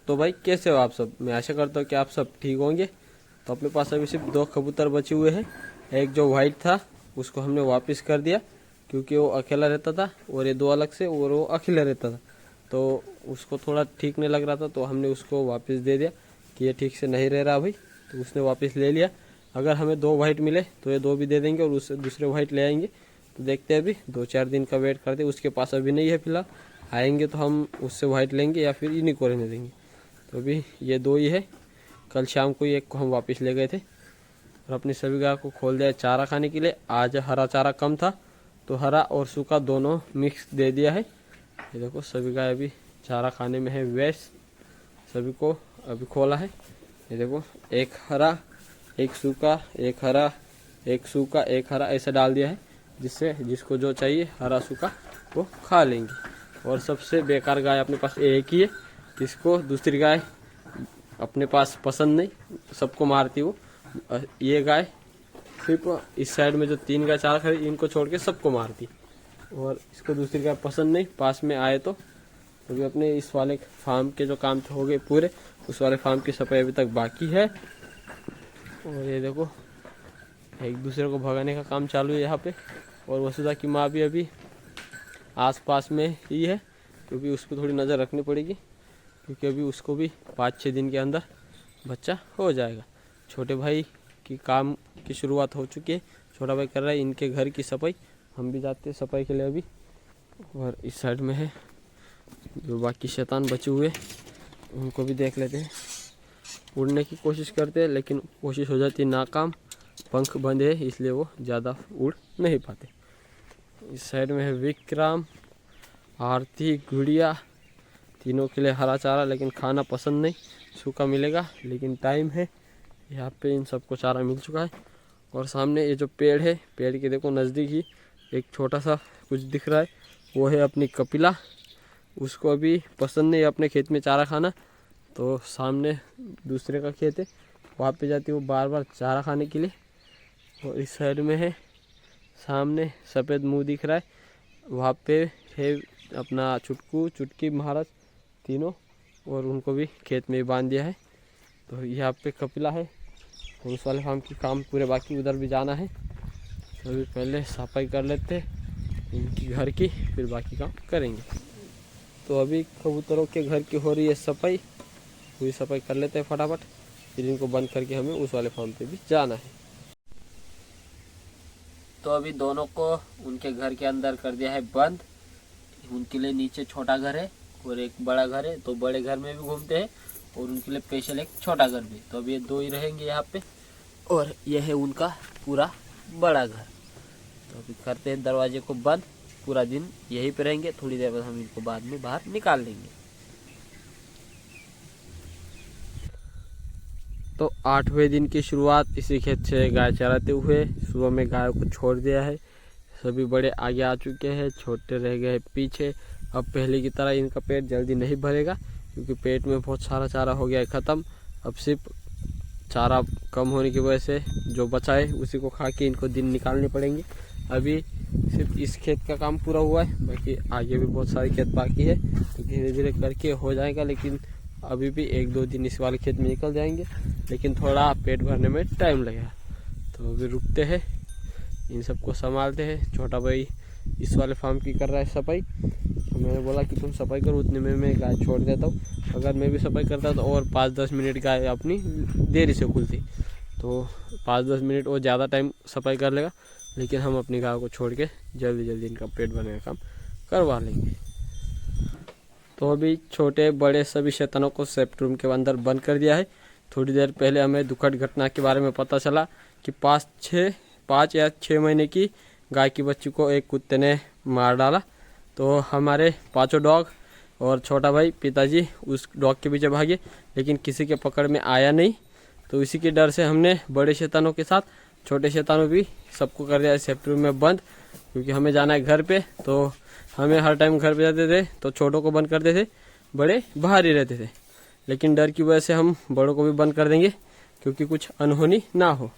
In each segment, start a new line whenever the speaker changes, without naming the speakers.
तो भाई कैसे हो आप सब? मैं आशा करता हूँ कि आप सब ठीक होंगे। तो अपने पास अभी सिर्फ 2 कबूतर बचे हुए हैं। एक जो वाइट था उसको हमने वापस कर दिया क्योंकि वो अकेला रहता था, और ये 2 अलग से, और वो अकेला रहता था तो उसको थोड़ा ठीक नहीं लग रहा था, तो हमने उसको वापस दे दिया कि ये ठीक से नहीं रह रहा भाई। तो उसने वापस ले लिया। अगर हमें 2 वाइट मिले तो ये 2 भी दे देंगे और उससे दूसरे वाइट ले आएंगे। तो देखते हैं, अभी 2-4 दिन का वेट करते। उसके पास अभी नहीं है फिलहाल, आएंगे तो हम उससे वाइट लेंगे या फिर इन्हीं को रहने देंगे। तो अभी ये 2 ही है। कल शाम को ही एक को हम वापस ले गए थे और अपनी सभी गाय को खोल दिया चारा खाने के लिए। आज हरा चारा कम था तो हरा और सूखा दोनों मिक्स दे दिया है। ये देखो सभी गाय अभी चारा खाने में है व्यस्त। सभी को अभी खोला है। ये देखो, एक हरा, एक सूखा, एक हरा, एक सूखा, एक हरा, ऐसा डाल दिया है जिससे जिसको जो चाहिए हरा सूखा वो खा लेंगे। और सबसे बेकार गाय अपने पास एक ही है, किसको दूसरी गाय अपने पास पसंद नहीं, सबको मारती वो। ये गाय सिर्फ इस साइड में जो 3 गाय चारा खड़ी, इनको छोड़ के सबको मारती, और इसको दूसरी गाय पसंद नहीं। पास में आए तो अभी अपने इस वाले फार्म के जो काम हो गए पूरे, उस वाले फार्म की सफाई अभी तक बाकी है। और ये देखो एक दूसरे को भगाने का काम चालू है यहाँ पे। और वसुधा की माँ भी अभी आसपास में ही है क्योंकि उसको थोड़ी नज़र रखनी पड़ेगी, क्योंकि अभी उसको भी 5-6 दिन के अंदर बच्चा हो जाएगा। छोटे भाई की काम की शुरुआत हो चुकी है। छोटा भाई कर रहा है इनके घर की सफाई, हम भी जाते हैं सफाई के लिए अभी। और इस साइड में है जो बाकी शैतान बचे हुए, उनको भी देख लेते हैं। उड़ने की कोशिश करते हैं लेकिन कोशिश हो जाती है नाकाम। पंख बंधे है इसलिए वो ज़्यादा उड़ नहीं पाते। इस साइड में है विक्रम, आरती, गुड़िया, तीनों के लिए हरा चारा, लेकिन खाना पसंद नहीं। सूखा मिलेगा लेकिन टाइम है। यहाँ पे इन सबको चारा मिल चुका है। और सामने ये जो पेड़ है, पेड़ के देखो नज़दीक ही एक छोटा सा कुछ दिख रहा है, वो है अपनी कपिला। उसको अभी पसंद नहीं अपने खेत में चारा खाना, तो सामने दूसरे का खेत है, वहाँ पे जाती है वो बार बार चारा खाने के लिए। और इस साइड में है सामने सफ़ेद मुंह दिख रहा है, वहाँ पे है अपना चुटकू, चुटकी, महाराज तीनों, और उनको भी खेत में बांध दिया है। तो यहाँ पे कपिला है। और उस वाले फार्म की काम पूरे बाकी, उधर भी जाना है। तो अभी पहले सफाई कर लेते इनकी घर की, फिर बाकी काम करेंगे। तो अभी कबूतरों के घर की हो रही है सफाई, पूरी सफाई कर लेते हैं फटाफट, फिर इनको बंद करके हमें उस वाले फार्म पे भी जाना है। तो अभी दोनों को उनके घर के अंदर कर दिया है बंद। उनके लिए नीचे छोटा घर है और एक बड़ा घर है, तो बड़े घर में भी घूमते हैं और उनके लिए स्पेशल एक छोटा घर भी। तो अब ये 2 ही रहेंगे यहाँ पे, और यह है उनका पूरा बड़ा घर। तो अभी करते हैं दरवाजे को बंद, पूरा दिन यहीं पे रहेंगे। थोड़ी देर बाद हम इनको बाद में बाहर निकाल लेंगे। तो 8वें दिन की शुरुआत इसी खेत से गाय चराते हुए। सुबह में गाय को छोड़ दिया है। सभी बड़े आगे आ चुके हैं, छोटे रह गए पीछे। अब पहले की तरह इनका पेट जल्दी नहीं भरेगा क्योंकि पेट में बहुत सारा चारा हो गया है ख़त्म। अब सिर्फ चारा कम होने की वजह से जो बचा है उसी को खा के इनको दिन निकालने पड़ेंगे। अभी सिर्फ इस खेत का काम पूरा हुआ है, बाकी आगे भी बहुत सारे खेत बाकी है, तो धीरे धीरे करके हो जाएगा। लेकिन अभी भी 1-2 दिन इस वाले खेत में निकल जाएंगे, लेकिन थोड़ा पेट भरने में टाइम लगेगा। तो अभी रुकते हैं, इन सबको संभालते हैं। छोटा भाई इस वाले फार्म की कर रहा है सफाई, तो मैंने बोला कि तुम सफाई करो, उतने में मैं गाय छोड़ देता हूँ। अगर मैं भी सफाई करता तो और 5-10 मिनट गाय अपनी देरी से खुलती, तो 5-10 मिनट और ज़्यादा टाइम सफाई कर लेगा। लेकिन हम अपनी गाय को छोड़ के जल्दी जल्दी इनका पेट भरने का काम करवा लेंगे। तो अभी छोटे बड़े सभी शैतानों को सेफ्ट रूम के अंदर बंद कर दिया है। थोड़ी देर पहले हमें दुखद घटना के बारे में पता चला कि 5 या 6 महीने की गाय की बच्ची को एक कुत्ते ने मार डाला। तो हमारे 5 डॉग और छोटा भाई पिताजी उस डॉग के पीछे भागे, लेकिन किसी के पकड़ में आया नहीं। तो इसी के डर से हमने बड़े शैतानों के साथ छोटे शैतानों भी सबको कर दिया सेफ्टी रूम में बंद, क्योंकि हमें जाना है घर पे। तो हमें हर टाइम घर पे जाते थे तो छोटों को बंद करते थे, बड़े बाहर ही रहते थे। लेकिन डर की वजह से हम बड़ों को भी बंद कर देंगे क्योंकि कुछ अनहोनी ना हो।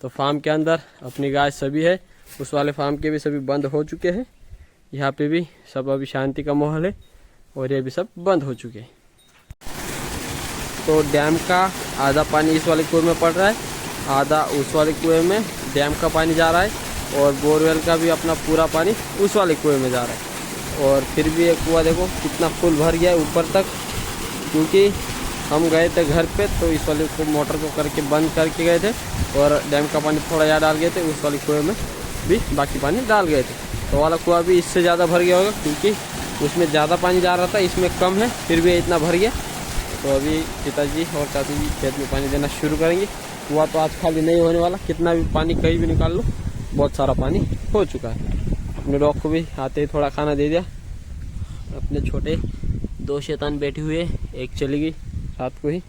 तो फार्म के अंदर अपनी गाय सभी है, उस वाले फार्म के भी सभी बंद हो चुके हैं। यहाँ पे भी सब अभी शांति का माहौल है और ये भी सब बंद हो चुके हैं। तो डैम का आधा पानी इस वाले कुएं में पड़ रहा है, आधा उस वाले कुएं में डैम का पानी जा रहा है, और बोरवेल का भी अपना पूरा पानी उस वाले कुएं में जा रहा है। और फिर भी ये कुआं देखो कितना फुल भर गया है ऊपर तक, क्योंकि हम गए थे घर पे तो इस वाले को मोटर को करके बंद करके गए थे, और डैम का पानी थोड़ा ज़्यादा डाल गए थे, उस वाले कुएं में भी बाकी पानी डाल गए थे। तो वाला कुआं भी इससे ज़्यादा भर गया होगा, क्योंकि उसमें ज़्यादा पानी जा रहा था, इसमें कम है, फिर भी इतना भर गया। तो अभी पिताजी और चाची जी खेत में पानी देना शुरू करेंगे। कुआं तो आज खाली नहीं होने वाला, कितना भी पानी कहीं भी निकाल लो, बहुत सारा पानी हो चुका है। अपने डॉग को भी आते ही थोड़ा खाना दे दिया। अपने छोटे 2 शैतान बैठी हुई है, एक चली गई रात को ही,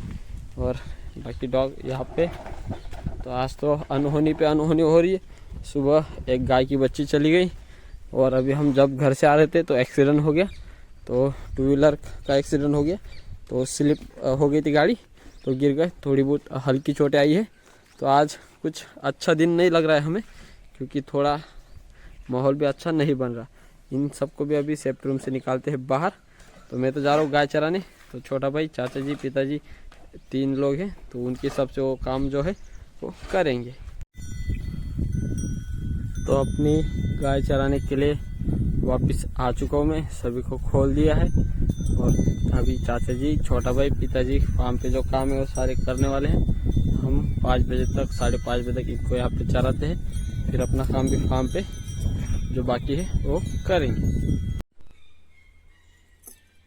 और बाकी डॉग यहाँ पे। तो आज तो अनहोनी पे अनहोनी हो रही है। सुबह एक गाय की बच्ची चली गई, और अभी हम जब घर से आ रहे थे तो एक्सीडेंट हो गया, तो 2 व्हीलर का एक्सीडेंट हो गया, तो स्लिप हो गई थी गाड़ी, तो गिर गए, थोड़ी बहुत हल्की चोटें आई है। तो आज कुछ अच्छा दिन नहीं लग रहा है हमें, क्योंकि थोड़ा माहौल भी अच्छा नहीं बन रहा। इन सबको भी अभी सेफ्टी रूम से निकालते हैं बाहर। तो मैं तो जा रहा हूँ गाय चराने, तो छोटा भाई, चाचा जी, पिताजी 3 लोग हैं, तो उनके सबसे वो काम जो है वो करेंगे। तो अपनी गाय चराने के लिए वापस आ चुका हूँ मैं, सभी को खोल दिया है, और अभी चाचा जी, छोटा भाई, पिताजी फार्म पे जो काम है वो सारे करने वाले हैं। हम 5 बजे तक, 5:30 बजे तक इनको यहाँ पे चराते हैं, फिर अपना काम भी फार्म पे जो बाकी है वो करेंगे।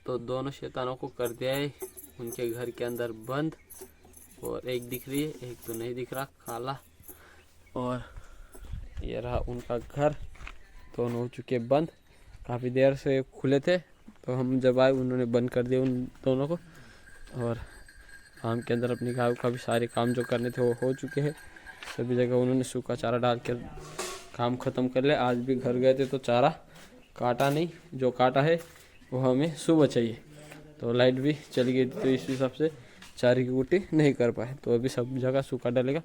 तो दोनों शैतानों को कर दिया है उनके घर के अंदर बंद, और एक दिख रही है, एक तो नहीं दिख रहा, काला। और ये रहा उनका घर, दोनों हो चुके बंद। काफ़ी देर से खुले थे, तो हम जब आए उन्होंने बंद कर दिया उन दोनों को। और फार्म के अंदर अपनी गायों का भी सारे काम जो करने थे वो हो चुके हैं। सभी जगह उन्होंने सूखा चारा डाल कर काम ख़त्म कर लिया। आज भी घर गए थे तो चारा काटा नहीं, जो काटा है वो हमें सुबह चाहिए। तो लाइट भी चली गई थी, तो इस हिसाब से चारे की गुट्टी नहीं कर पाए। तो अभी सब जगह सूखा डालेगा।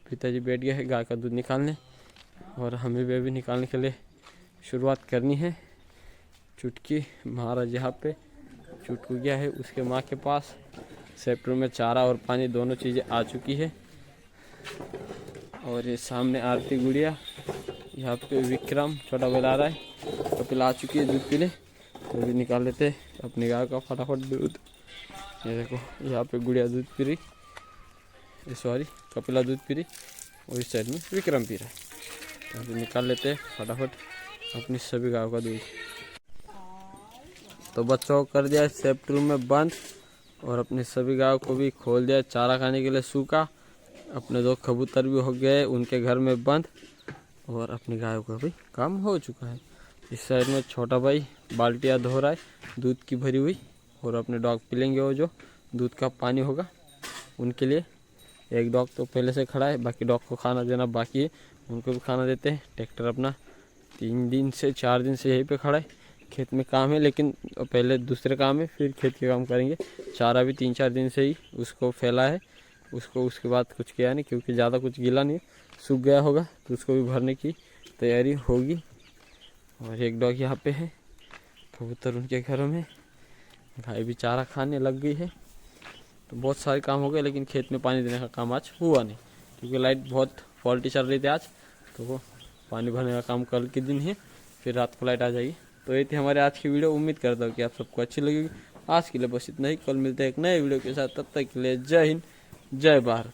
पिताजी बैठ गए हैं गाय का दूध निकालने, और हमें भी अभी निकालने के लिए शुरुआत करनी है। चुटकी महाराज यहाँ पे, चुटकू गया है उसके माँ के पास। सेप्टर में चारा और पानी दोनों चीज़ें आ चुकी है। और ये सामने आरती गुड़िया, यहाँ पे विक्रम छोटा बेला आ रहा है, कपिल आ चुकी है दूध पीने। तो भी निकाल लेते अपनी गाय का फटाफट दूध। ये देखो यहाँ पे गुड़िया दूध पी रही, सॉरी कपिला दूध पी रही, और इस साइड में विक्रम पी रहा है। तो अभी निकाल लेते हैं फटाफट अपनी सभी गायों का दूध। तो बच्चों को कर दिया सेफ्टी रूम में बंद, और अपने सभी गायों को भी खोल दिया चारा खाने के लिए सूखा। अपने 2 कबूतर भी हो गए उनके घर में बंद, और अपनी गायों का भी काम हो चुका है। इस साइड में छोटा भाई बाल्टियाँ धो रहा है दूध की भरी हुई, और अपने डॉग पी लेंगे वो जो दूध का पानी होगा उनके लिए। एक डॉग तो पहले से खड़ा है, बाकी डॉग को खाना देना बाकी है, उनको भी खाना देते हैं। ट्रैक्टर अपना 3 दिन से 4 दिन से यहीं पे खड़ा है। खेत में काम है, लेकिन पहले दूसरे काम है, फिर खेत के काम करेंगे। चारा भी 3-4 दिन से ही उसको फैला है, उसको उसके बाद कुछ किया नहीं, क्योंकि ज़्यादा कुछ गीला नहीं, सूख गया होगा, तो उसको भी भरने की तैयारी होगी। और एक डॉग यहाँ पे है, कबूतर उनके घरों में, गाय भी चारा खाने लग गई है। तो बहुत सारे काम हो गए, लेकिन खेत में पानी देने का काम आज हुआ नहीं, क्योंकि लाइट बहुत फॉल्टी चल रही थी आज। तो वो पानी भरने का काम कल के दिन है, फिर रात को लाइट आ जाएगी। तो ये थी हमारे आज की वीडियो। उम्मीद करता हूँ कि आप सबको अच्छी लगेगी। आज के लिए बस इतना ही, कल मिलते हैं एक नए वीडियो के साथ। तब तक के लिए जय हिंद, जय भारत।